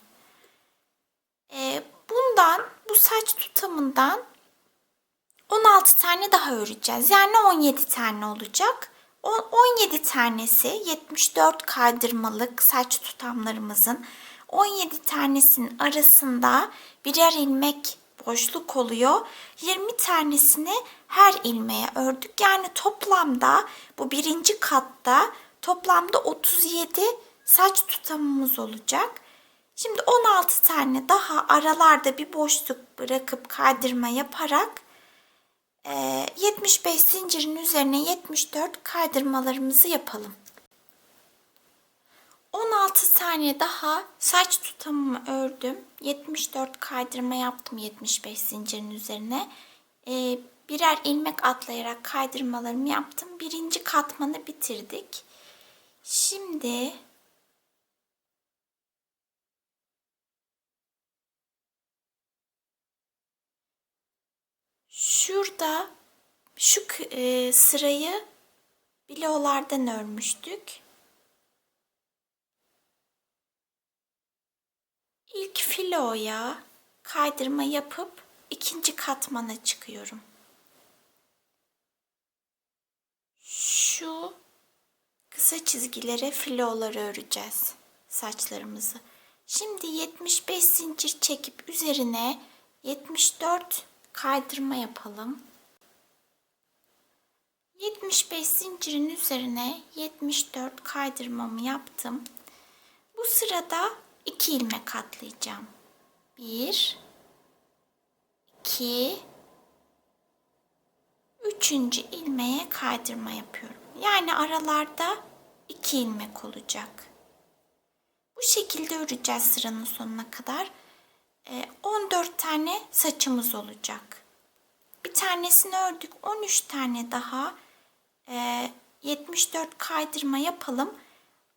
Bu saç tutamından 16 tane daha öreceğiz. Yani 17 tane olacak. 17 tanesi 74 kaydırmalık saç tutamlarımızın 17 tanesinin arasında birer ilmek boşluk oluyor. 20 tanesini her ilmeğe ördük. Yani toplamda bu birinci katta toplamda 37 saç tutamımız olacak. Şimdi 16 tane daha aralarda bir boşluk bırakıp kaydırma yaparak 75 zincirin üzerine 74 kaydırmalarımızı yapalım. 16 tane daha saç tutamımı ördüm. 74 kaydırma yaptım 75 zincirin üzerine. Birer ilmek atlayarak kaydırmalarımı yaptım. Birinci katmanı bitirdik. Şimdi şurada şu sırayı bilolardan örmüştük. İlk filoya kaydırma yapıp ikinci katmana çıkıyorum. Şu kısa çizgilere filoları öreceğiz saçlarımızı. Şimdi 75 zincir çekip üzerine 74 kaydırma yapalım. 75 zincirin üzerine 74 kaydırmamı yaptım. Bu sırada 2 ilmek atlayacağım. 1 2 3. ilmeğe kaydırma yapıyorum. Yani aralarda 2 ilmek olacak. Bu şekilde öreceğiz sıranın sonuna kadar. 14 tane saçımız olacak. Bir tanesini ördük. 13 tane daha 74 kaydırma yapalım.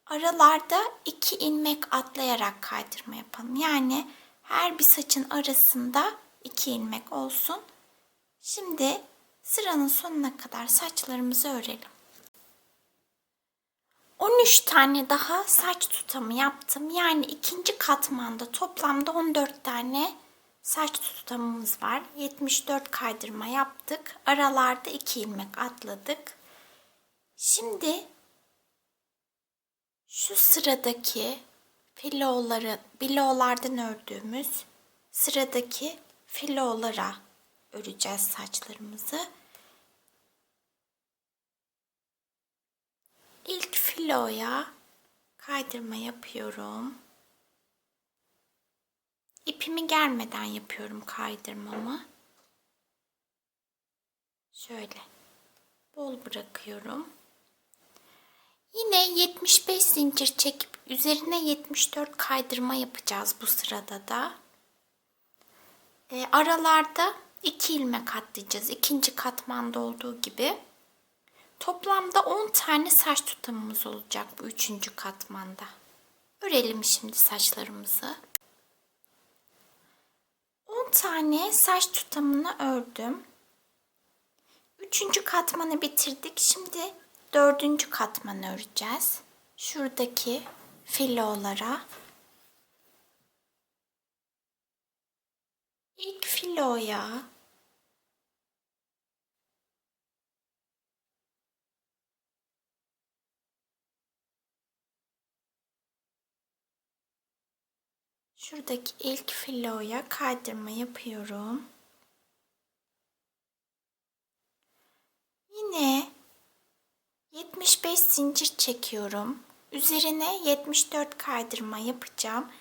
Aralarda 2 ilmek atlayarak kaydırma yapalım. Yani her bir saçın arasında 2 ilmek olsun. Şimdi sıranın sonuna kadar saçlarımızı örelim. 13 tane daha saç tutamı yaptım. Yani ikinci katmanda toplamda 14 tane saç tutamımız var. 74 kaydırma yaptık. Aralarda 2 ilmek atladık. Şimdi şu sıradaki bilolardan ördüğümüz sıradaki filolara öreceğiz saçlarımızı. İlk filoya kaydırma yapıyorum. İpimi germeden yapıyorum kaydırmamı. Şöyle bol bırakıyorum. Yine 75 zincir çekip üzerine 74 kaydırma yapacağız bu sırada da. Aralarda 2 ilmek atlayacağız. İkinci katmanda olduğu gibi. Toplamda 10 tane saç tutamımız olacak bu üçüncü katmanda. Örelim şimdi saçlarımızı. 10 tane saç tutamını ördüm. Üçüncü katmanı bitirdik. Şimdi dördüncü katmanı öreceğiz. Şuradaki filolara. İlk filoya şuradaki ilk filoya kaydırma yapıyorum. Yine 75 zincir çekiyorum. Üzerine 74 kaydırma yapacağım.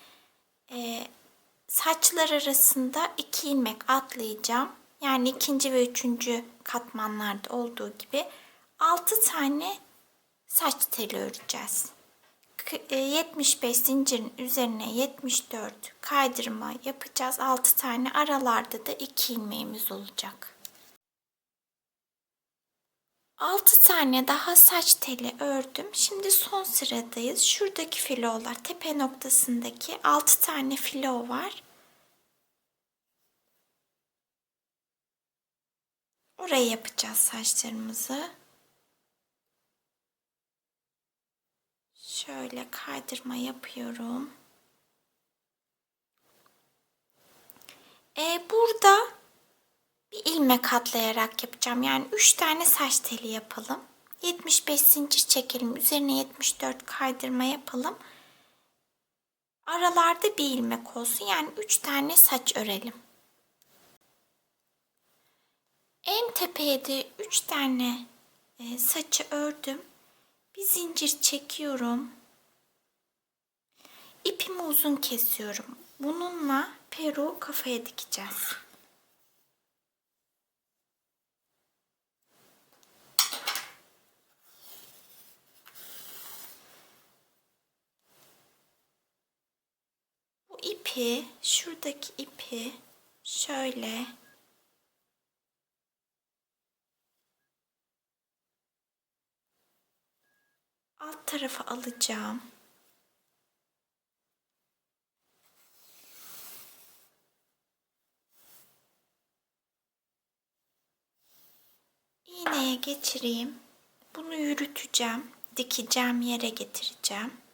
Saçlar arasında 2 ilmek atlayacağım. Yani ikinci ve üçüncü katmanlarda olduğu gibi 6 tane saç teli öreceğiz. 75 zincirin üzerine 74 kaydırma yapacağız. 6 tane, aralarda da 2 ilmeğimiz olacak. 6 tane daha saç teli ördüm. Şimdi son sıradayız. Şuradaki filolar, tepe noktasındaki 6 tane filo var. Oraya yapacağız saçlarımızı. Şöyle kaydırma yapıyorum. Burada bir ilmek atlayarak yapacağım. Yani 3 tane saç teli yapalım. 75 zincir çekelim. Üzerine 74 kaydırma yapalım. Aralarda bir ilmek olsun. Yani 3 tane saç örelim. En tepeye de 3 tane saçı ördüm. Bir zincir çekiyorum. İpimi uzun kesiyorum. Bununla peruğu kafaya dikeceğiz. Bu ipi, şuradaki ipi şöyle alt tarafa alacağım. İğneye geçireyim. Bunu yürüteceğim. Dikeceğim yere getireceğim.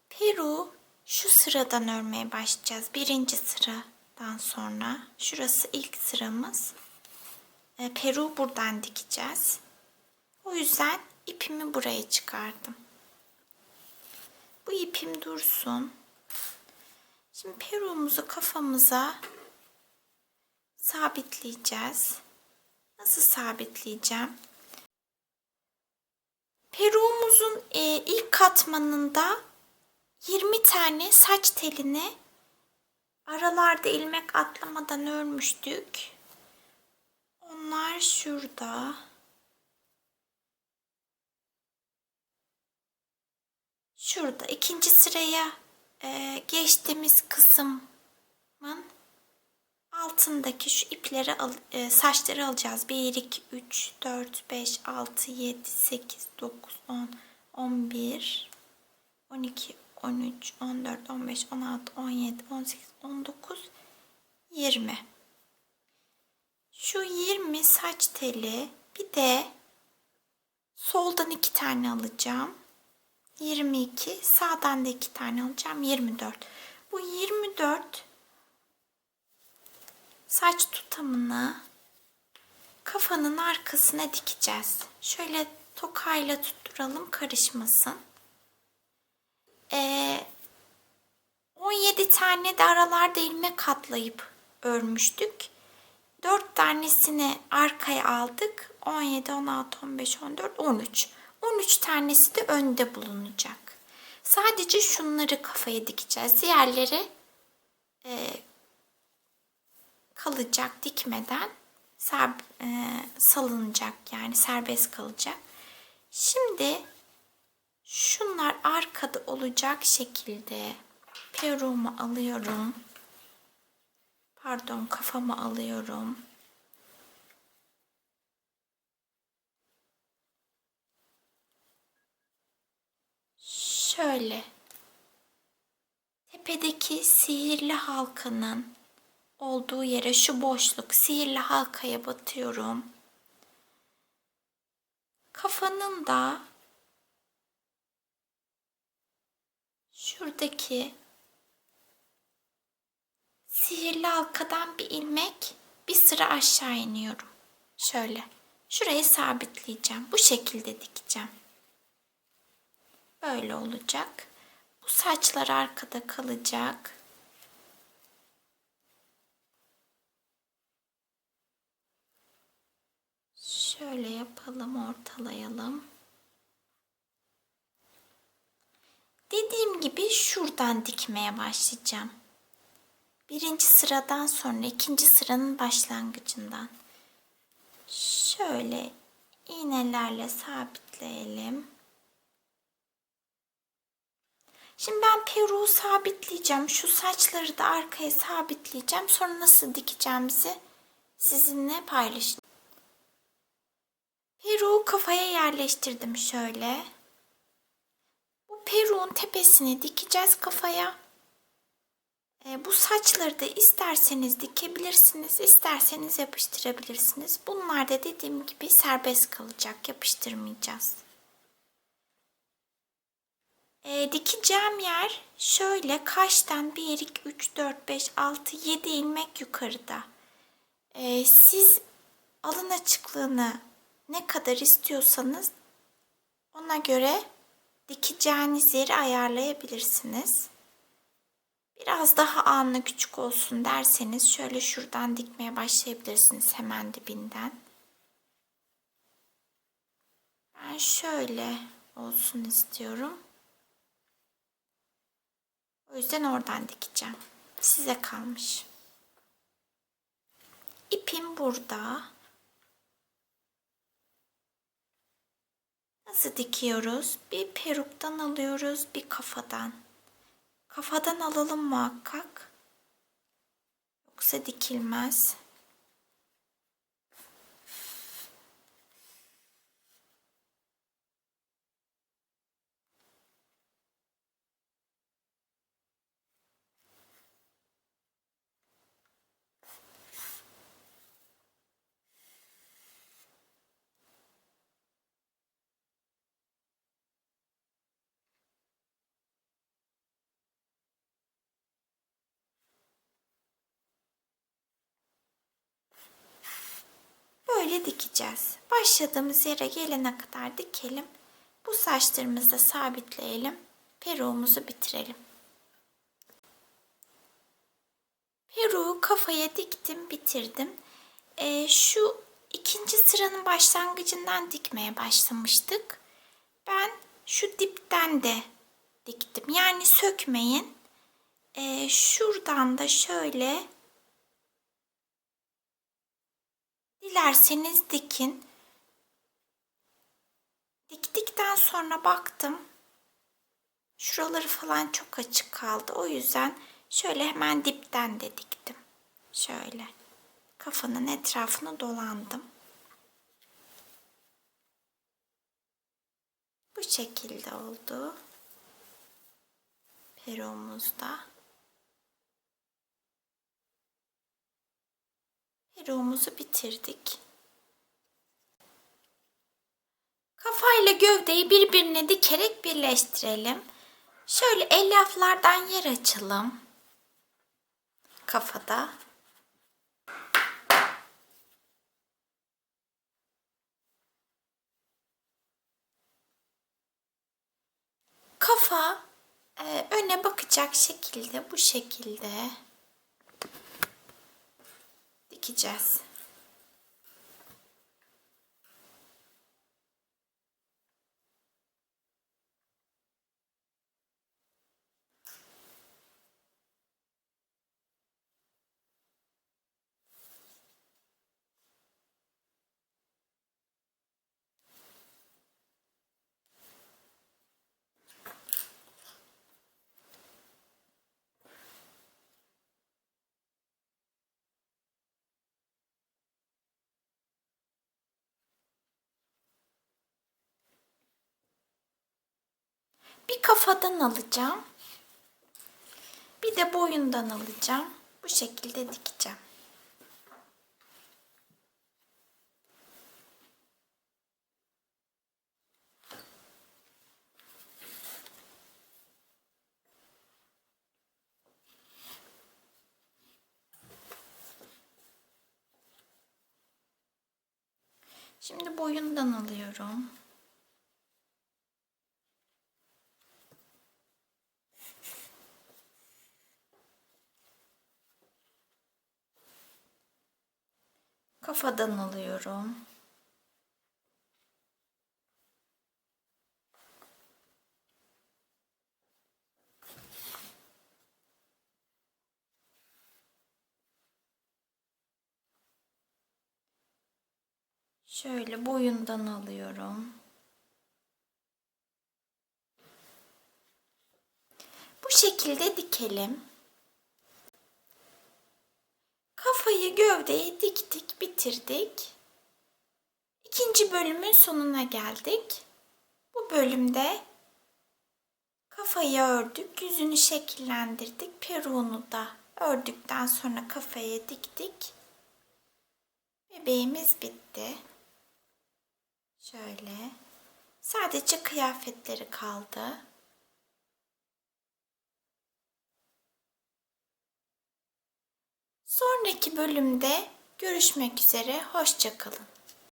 Peruğu şu sıradan örmeye başlayacağız. Birinci sıradan sonra. Şurası ilk sıramız. Peruğu buradan dikeceğiz. O yüzden ipimi buraya çıkardım. Bu ipim dursun. Şimdi peruğumuzu kafamıza sabitleyeceğiz. Nasıl sabitleyeceğim? Peruğumuzun ilk katmanında 20 tane saç telini aralarda ilmek atlamadan örmüştük. Onlar şurada. Şurada ikinci sıraya geçtiğimiz kısmın altındaki şu ipleri saçları alacağız. 1, 2, 3, 4, 5, 6, 7, 8, 9, 10, 11, 12, 13, 14, 15, 16, 17, 18, 19, 20. Şu 20 saç teli, bir de soldan 2 tane alacağım. 22, sağdan da 2 tane alacağım. 24. Bu 24 saç tutamını kafanın arkasına dikeceğiz. Şöyle tokayla tutturalım, karışmasın. 17 tane de aralarda ilmek katlayıp örmüştük. 4 tanesini arkaya aldık. 17, 16, 15, 14, 13. 13 tanesi de önde bulunacak. Sadece şunları kafaya dikeceğiz. Diğerleri kalacak, dikmeden salınacak, yani serbest kalacak. Şimdi şunlar arkada olacak şekilde peruğumu alıyorum. Pardon, kafamı alıyorum. Şöyle tepedeki sihirli halkanın olduğu yere, şu boşluk sihirli halkaya batıyorum. kafanın da şuradaki sihirli halkadan bir ilmek, bir sıra aşağı iniyorum. Şöyle. Şurayı sabitleyeceğim. Bu şekilde dikeceğim. Böyle olacak. Bu saçlar arkada kalacak. Şöyle yapalım, ortalayalım. Dediğim gibi şuradan dikmeye başlayacağım. Birinci sıradan sonra ikinci sıranın başlangıcından. Şöyle iğnelerle sabitleyelim. Şimdi ben peruğu sabitleyeceğim. Şu saçları da arkaya sabitleyeceğim. Sonra nasıl dikeceğimizi sizinle paylaşacağım. Peruğu kafaya yerleştirdim şöyle. Bu peruğun tepesini dikeceğiz kafaya. Bu saçları da isterseniz dikebilirsiniz, isterseniz yapıştırabilirsiniz. Bunlar da dediğim gibi serbest kalacak, yapıştırmayacağız. Dikeceğim yer şöyle kaştan 1, 2, 3, 4, 5, 6, 7 ilmek yukarıda. Siz alın açıklığını ne kadar istiyorsanız ona göre dikeceğiniz yeri ayarlayabilirsiniz. Biraz daha alnı küçük olsun derseniz şöyle şuradan dikmeye başlayabilirsiniz hemen dibinden. Ben şöyle olsun istiyorum. O yüzden oradan dikeceğim. Size kalmış. İpim burada. Nasıl dikiyoruz? Bir peruktan alıyoruz, bir kafadan. Kafadan alalım muhakkak. Yoksa dikilmez. Böyle dikeceğiz. Başladığımız yere gelene kadar dikelim. Bu saçlarımızı da sabitleyelim. Peruğumuzu bitirelim. Peruğu kafaya diktim, bitirdim. Şu ikinci sıranın başlangıcından dikmeye başlamıştık. Ben şu dipten de diktim. Yani sökmeyin. Şuradan da şöyle dilerseniz dikin. Diktikten sonra baktım. Şuraları falan çok açık kaldı. O yüzden şöyle hemen dipten de diktim. Şöyle. Kafanın etrafını dolandım. Bu şekilde oldu. Peruğumuzda. Peruğumuzu bitirdik. Kafayla gövdeyi birbirine dikerek birleştirelim. Şöyle elyaflardan yer açalım. Kafada. Kafa öne bakacak şekilde, bu şekilde dikeceğiz. Bir kafadan alacağım. Bir de boyundan alacağım. Bu şekilde dikeceğim. Şimdi boyundan alıyorum. Kafadan alıyorum. Şöyle boyundan alıyorum. Bu şekilde dikelim. Kafayı, gövdeyi diktik, bitirdik. İkinci bölümün sonuna geldik. Bu bölümde kafayı ördük, yüzünü şekillendirdik, peruğunu da ördükten sonra kafaya diktik. Bebeğimiz bitti. Şöyle. Sadece kıyafetleri kaldı. Sonraki bölümde görüşmek üzere. Hoşça kalın.